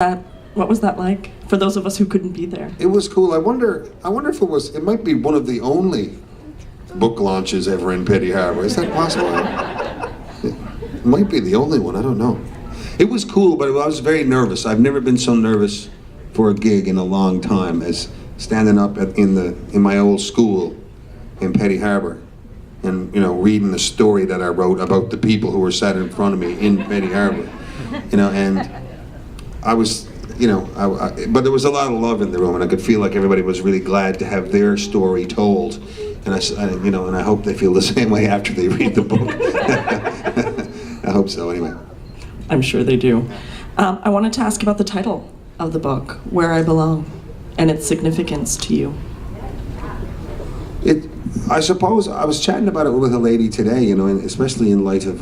What was that like for those of us who couldn't be there? It was cool. I wonder if it might be one of the only book launches ever in Petty Harbour. Is that possible? It might be the only one, I don't know. It was cool, but I was very nervous. I've never been so nervous for a gig in a long time as standing up in my old school in Petty Harbour and, reading the story that I wrote about the people who were sat in front of me in Petty Harbour. And I was, but there was a lot of love in the room, and I could feel like everybody was really glad to have their story told. And I hope they feel the same way after they read the book. I hope so, anyway. I'm sure they do. I wanted to ask about the title of the book, Where I Belong, and its significance to you. I suppose I was chatting about it with a lady today, and especially in light of,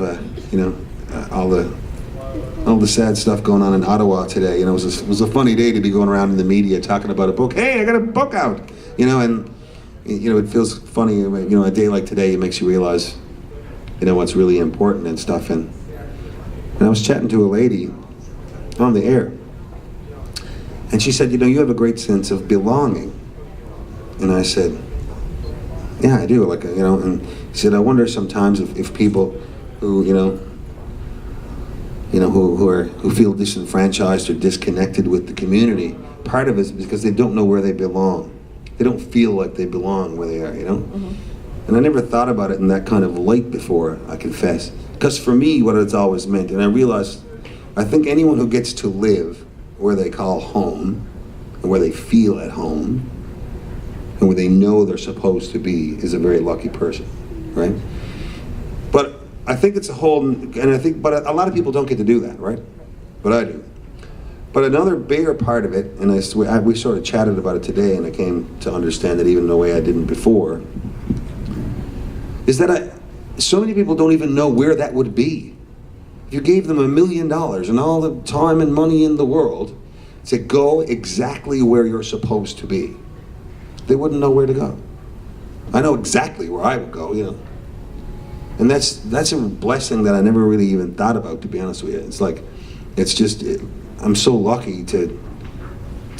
all the sad stuff going on in Ottawa today. It was a funny day to be going around in the media talking about a book. Hey, I got a book out, and it feels funny. A day like today, it makes you realize, what's really important and stuff. And I was chatting to a lady on the air, and she said, you have a great sense of belonging. And I said, yeah, I do. And she said, I wonder sometimes if people who, who feel disenfranchised or disconnected with the community, part of it is because they don't know where they belong. They don't feel like they belong where they are, Mm-hmm. And I never thought about it in that kind of light before, I confess. Because for me, what it's always meant, and I realized, I think anyone who gets to live where they call home, and where they feel at home, and where they know they're supposed to be, is a very lucky person, right? But I think it's but a lot of people don't get to do that, right? But I do. But another bigger part of it, and we sort of chatted about it today, and I came to understand it even in a way I didn't before, is that so many people don't even know where that would be. If you gave them $1 million and all the time and money in the world, to go exactly where you're supposed to be, they wouldn't know where to go. I know exactly where I would go, And that's a blessing that I never really even thought about, to be honest with you. I'm so lucky to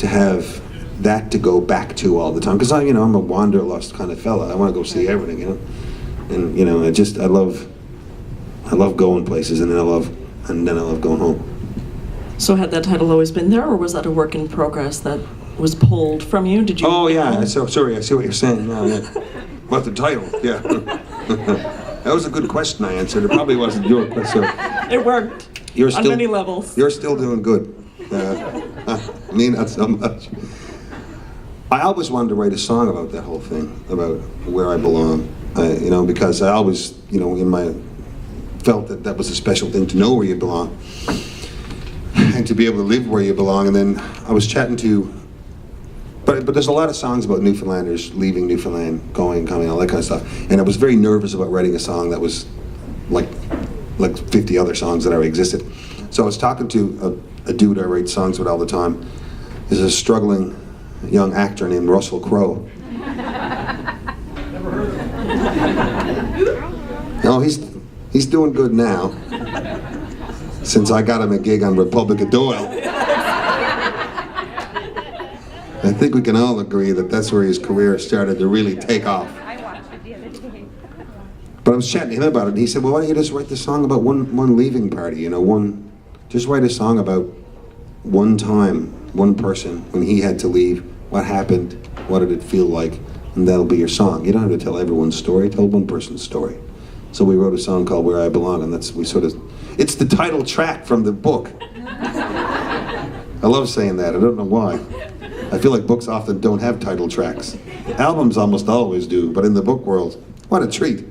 have that to go back to all the time. Because I'm a wanderlust kind of fella. I want to go see everything, And I love going places, and then I love going home. So had that title always been there, or was that a work in progress that was pulled from you? Did you? Oh yeah. So sorry. I see what you're saying. No, yeah. About the title, yeah. That was a good question I answered. It probably wasn't your question. It worked on many levels. You're still doing good. Me, not so much. I always wanted to write a song about that whole thing, about where I belong. Because I always, felt that was a special thing to know where you belong, and to be able to live where you belong. And then I was chatting to. But there's a lot of songs about Newfoundlanders leaving Newfoundland, going, coming, all that kind of stuff. And I was very nervous about writing a song that was like 50 other songs that already existed. So I was talking to a dude I write songs with all the time. He's a struggling young actor named Russell Crowe. No, he's doing good now, since I got him a gig on Republic of Doyle. I think we can all agree that that's where his career started to really take off. I watched it the other day. But I was chatting to him about it, and he said, well, why don't you just write the song about one leaving party, just write a song about one time, one person, when he had to leave, what happened, what did it feel like, and that'll be your song. You don't have to tell everyone's story, tell one person's story. So we wrote a song called Where I Belong, and it's the title track from the book. I love saying that, I don't know why. I feel like books often don't have title tracks. Albums almost always do, but in the book world, what a treat.